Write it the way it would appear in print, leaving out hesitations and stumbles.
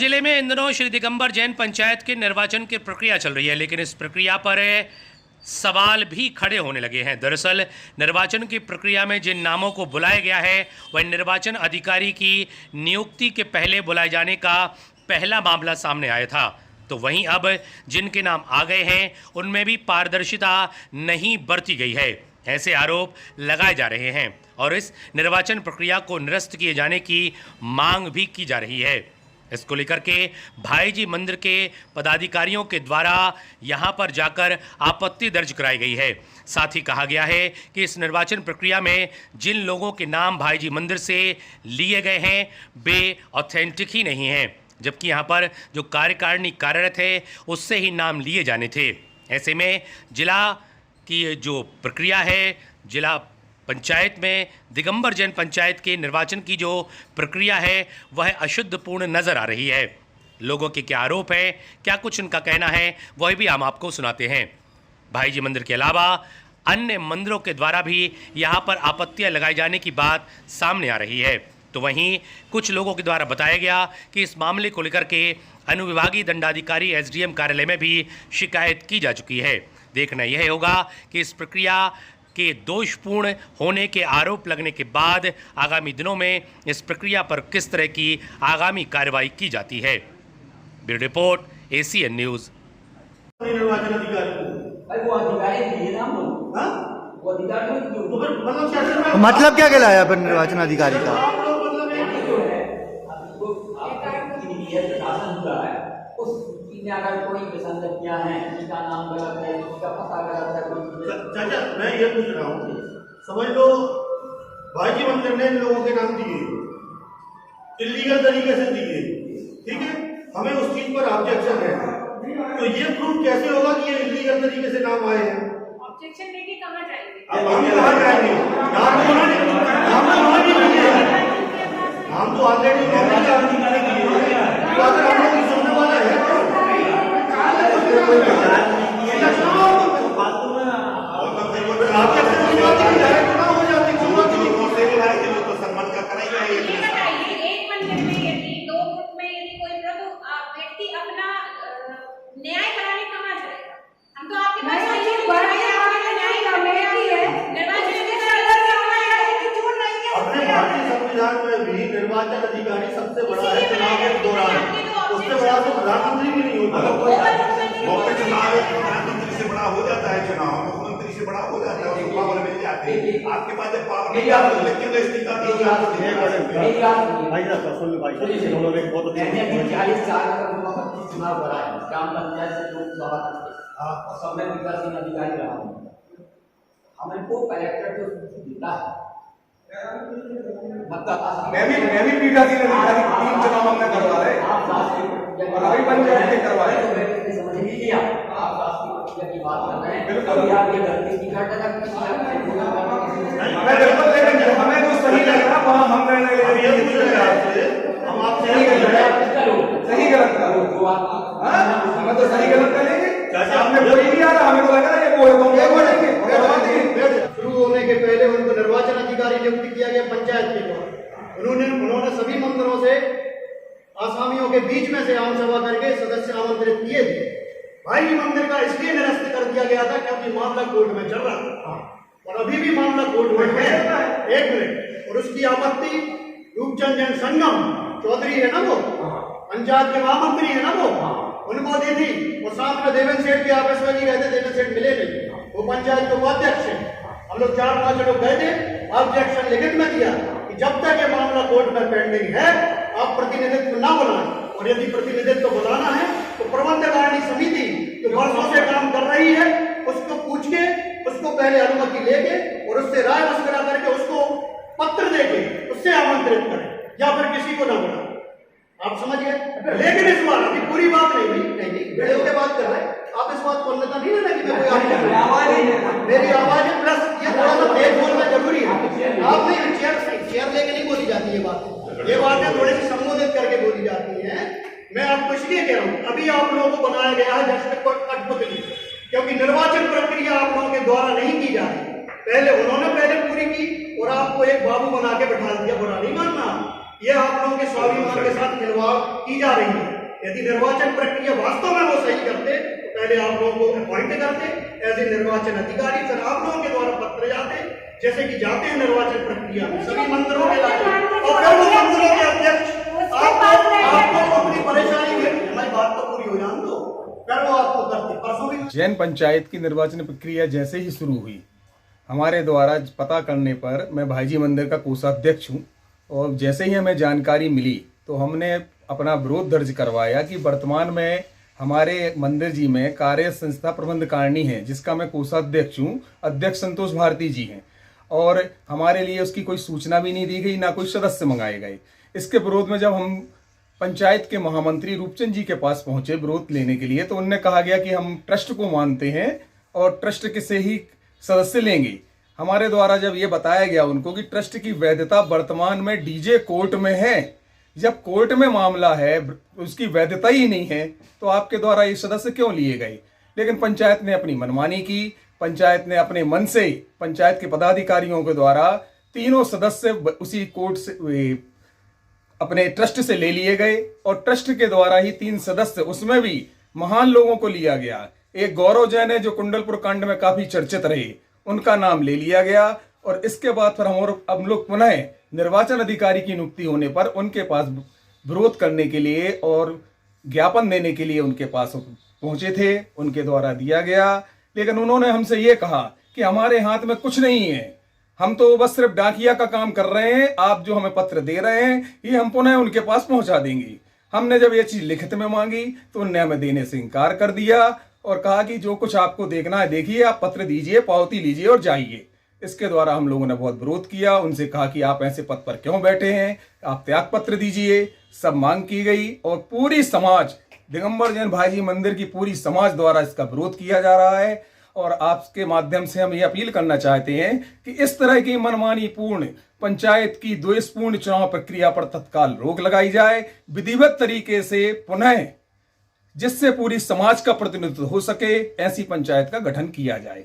जिले में इन दिनों श्री दिगंबर जैन पंचायत के निर्वाचन की प्रक्रिया चल रही है, लेकिन इस प्रक्रिया पर सवाल भी खड़े होने लगे हैं। दरअसल निर्वाचन की प्रक्रिया में जिन नामों को बुलाया गया है वह निर्वाचन अधिकारी की नियुक्ति के पहले बुलाए जाने का पहला मामला सामने आया था, तो वहीं अब जिनके नाम आ गए हैं उनमें भी पारदर्शिता नहीं बरती गई है, ऐसे आरोप लगाए जा रहे हैं और इस निर्वाचन प्रक्रिया को निरस्त किए जाने की मांग भी की जा रही है। इसको लेकर के भाईजी मंदिर के पदाधिकारियों के द्वारा यहां पर जाकर आपत्ति दर्ज कराई गई है। साथ ही कहा गया है कि इस निर्वाचन प्रक्रिया में जिन लोगों के नाम भाईजी मंदिर से लिए गए हैं वे ऑथेंटिक ही नहीं हैं, जबकि यहां पर जो कार्यकारिणी कार्यरत है उससे ही नाम लिए जाने थे। ऐसे में जिला की जो प्रक्रिया है, जिला पंचायत में दिगंबर जैन पंचायत के निर्वाचन की जो प्रक्रिया है वह अशुद्धपूर्ण नज़र आ रही है। लोगों के क्या आरोप है, क्या कुछ उनका कहना है, वह भी हम आपको सुनाते हैं। भाईजी मंदिर के अलावा अन्य मंदिरों के द्वारा भी यहाँ पर आपत्तियाँ लगाए जाने की बात सामने आ रही है, तो वहीं कुछ लोगों के द्वारा बताया गया कि इस मामले को लेकर के अनुविभागीय दंडाधिकारी एसडीएम कार्यालय में भी शिकायत की जा चुकी है। देखना यह होगा कि इस प्रक्रिया के दोषपूर्ण होने के आरोप लगने के बाद आगामी दिनों में इस प्रक्रिया पर किस तरह की आगामी कार्रवाई की जाती है। Bureau report ACN news. निर्वाचन अधिकारी वो अधिकारी नहीं है ना हम लोग, वो अधिकारी मतलब क्या कहलाया फिर निर्वाचन अधिकारी का? अगर कोई विसंगतियां हैं, किसका नाम गलत है, किसका पता गलत है, चाचा मैं ये पूछ रहा हूँ, समझ लो भाईजी मंदिर ने इन लोगों के नाम दिए, इलीगल तरीके से दिए, ठीक है, हमें उस चीज पर ऑब्जेक्शन है, तो ये प्रूफ कैसे होगा कि ये इलीगल तरीके से नाम आए हैं? ऑब्जेक्शन लेके कहाँ जाएंगे? अब हम कहाँ जाएंगे? हम तो ऑलरेडी न्याय कराने कहाँ जाएगा? हम तो आपके पास अपने भारतीय संविधान में भी निर्वाचन अधिकारी सबसे बड़ा है चुनाव के दौरान, उससे बड़ा तो प्रधानमंत्री भी नहीं होता। मुख्य चुनाव प्रधानमंत्री से बड़ा हो जाता है, चुनाव मुख्यमंत्री से बड़ा हो जाता है, उसको पावर मिल जाते हैं। आपके पास जब पावर नहीं आती तो लेकिन चुनाव भरा है, ग्राम पंचायत से लोकसभा तक और सब में विकासहीन अधिकारी रहा हूँ। हमें को कलेक्टर जो देता है मैं भी पीठासीन अधिकारी 3 चुनाव हमने करवाए और अभी पंचायत के करवाए। समझ लीजिए आप राष्ट्रीय की बात कर रहे हैं, बिल्कुल आप ये गलती की घटना मैं बिल्कुल, लेकिन हमें जो सही लग रहा वहाँ हम निर्णय ले रहे हैं। हम आप सही गलत करो, हमें तो सही गलत करेंगे। आपने कोई नहीं आ रहा, हमें तो लग रहा है शुरू होने के पहले उनको निर्वाचन अधिकारी नियुक्त किया गया पंचायत के द्वारा। उन्होंने सभी मंदिरों से आसामियों के बीच में से आम सभा करके सदस्य आमंत्रित किए थे। भाईजी मंदिर का इसलिए निरस्त कर दिया गया था क्योंकि मामला कोर्ट में चल रहा था और अभी भी मामला कोर्ट में है। 1 मिनट। और उसकी आपत्ति रूपचंद जैन संगम चौधरी है ना, वो पंचायत के महामंत्री है ना, वो उनको दी थी। और साथ में देवेंद्र सेठ के आपस में नहीं रहते, देवेंद्र सेठ मिले नहीं, वो पंचायत के उपाध्यक्ष है। हम लोग 4-5 लोग गए थे, ऑब्जेक्शन लिखित में दिया कि जब तक ये मामला कोर्ट में पेंडिंग है आप प्रतिनिधित्व ना बुलाएं, और यदि प्रतिनिधित्व बुलाना है तो प्रबंधकारिणी समिति जो वर्षों से काम कर रही है उसको पूछ के, उसको पहले अनुमति लेके और उससे राय मशवरा करके उसको पत्र देके उससे आमंत्रित करें, या फिर किसी को ना बुलाएं। आप समझिए। लेकिन इस बार अभी पूरी बात नहीं हुई, वीडियो के बात कर रहे हैं आप, इस बात को अन्यथा नहीं लेना कि मैं कोई आवाज नहीं, मेरी आवाज है, प्लस ये थोड़ा सा तेज बोलना जरूरी है। आप नहीं, चेयर लेके नहीं बोली जाती ये बातें थोड़ी सी संबोधित करके बोली जाती है। मैं आपको इसलिए कह रहा हूँ, अभी आप लोगों को बनाया गया है जस्ट कठपुतली, क्योंकि निर्वाचन प्रक्रिया आप लोगों के द्वारा नहीं की जा रही। पहले उन्होंने पूरी की और आपको एक बाबू बना के बैठा दिया। बुरा नहीं मानना, ये आप लोगों के स्वाभिमान के साथ खिलवाड़ की जा रही है। यदि निर्वाचन प्रक्रिया वास्तव में वो सही करते तो पहले आप लोगों को अपॉइंट करते एज ए निर्वाचन अधिकारी, फिर आप लोगों के द्वारा पत्र जाते जैसे कि जाते हैं निर्वाचन प्रक्रिया में सभी मंदिरों के लाते, और फिर वो मंदिरों के अध्यक्ष आपको अपनी परेशानी में, हमारी बात तो पूरी हो जाने दो, फिर वो आपको करते। परसों भी जैन पंचायत की निर्वाचन प्रक्रिया जैसे ही शुरू हुई, हमारे द्वारा पता करने पर, मैं भाईजी मंदिर का कोषाध्यक्ष हूँ, और जैसे ही हमें जानकारी मिली तो हमने अपना विरोध दर्ज करवाया कि वर्तमान में हमारे मंदिर जी में कार्य संस्था प्रबंधकारिणी है जिसका मैं कोषाध्यक्ष हूँ, अध्यक्ष संतोष भारती जी हैं, और हमारे लिए उसकी कोई सूचना भी नहीं दी गई, ना कोई सदस्य मंगाए गए। इसके विरोध में जब हम पंचायत के महामंत्री रूपचंद जी के पास पहुंचे विरोध लेने के लिए, तो उनने कहा गया कि हम ट्रस्ट को मानते हैं और ट्रस्ट के से ही सदस्य लेंगे। हमारे द्वारा जब ये बताया गया उनको कि ट्रस्ट की वैधता वर्तमान में डीजे कोर्ट में है, जब कोर्ट में मामला है उसकी वैधता ही नहीं है, तो आपके द्वारा ये सदस्य क्यों लिए गए। लेकिन पंचायत ने अपनी मनमानी की, पंचायत ने अपने मन से पंचायत के पदाधिकारियों के द्वारा तीनों सदस्य उसी कोर्ट से अपने ट्रस्ट से ले लिए गए, और ट्रस्ट के द्वारा ही 3 सदस्य, उसमें भी महान लोगों को लिया गया। एक गौरव जैन है जो कुंडलपुर कांड में काफी चर्चित रहे, उनका नाम ले लिया गया, और इसके बाद फिर हम लोग पुनः निर्वाचन अधिकारी की नियुक्ति होने पर उनके पास विरोध करने के लिए और ज्ञापन देने के लिए उनके पास पहुंचे थे, उनके द्वारा दिया गया। लेकिन उन्होंने हमसे ये कहा कि हमारे हाथ में कुछ नहीं है, हम तो बस सिर्फ डाकिया का काम कर रहे हैं, आप जो हमें पत्र दे रहे हैं ये हम पुनः उनके पास पहुंचा देंगे। हमने जब ये चीज लिखित में मांगी तो उनने हमें देने से इनकार कर दिया और कहा कि जो कुछ आपको देखना है देखिए, आप पत्र दीजिए, पावती लीजिए और जाइए। इसके द्वारा हम लोगों ने बहुत विरोध किया, उनसे कहा कि आप ऐसे पद पर क्यों बैठे हैं, आप त्याग पत्र दीजिए, सब मांग की गई। और पूरी समाज, दिगंबर जैन भाईजी मंदिर की पूरी समाज द्वारा इसका विरोध किया जा रहा है। और आपके माध्यम से हम ये अपील करना चाहते हैं कि इस तरह की मनमानी पूर्ण पंचायत की द्वेषपूर्ण चुनाव प्रक्रिया पर तत्काल रोक लगाई जाए, विधिवत तरीके से पुनः, जिससे पूरी समाज का प्रतिनिधित्व हो सके, ऐसी पंचायत का गठन किया जाए।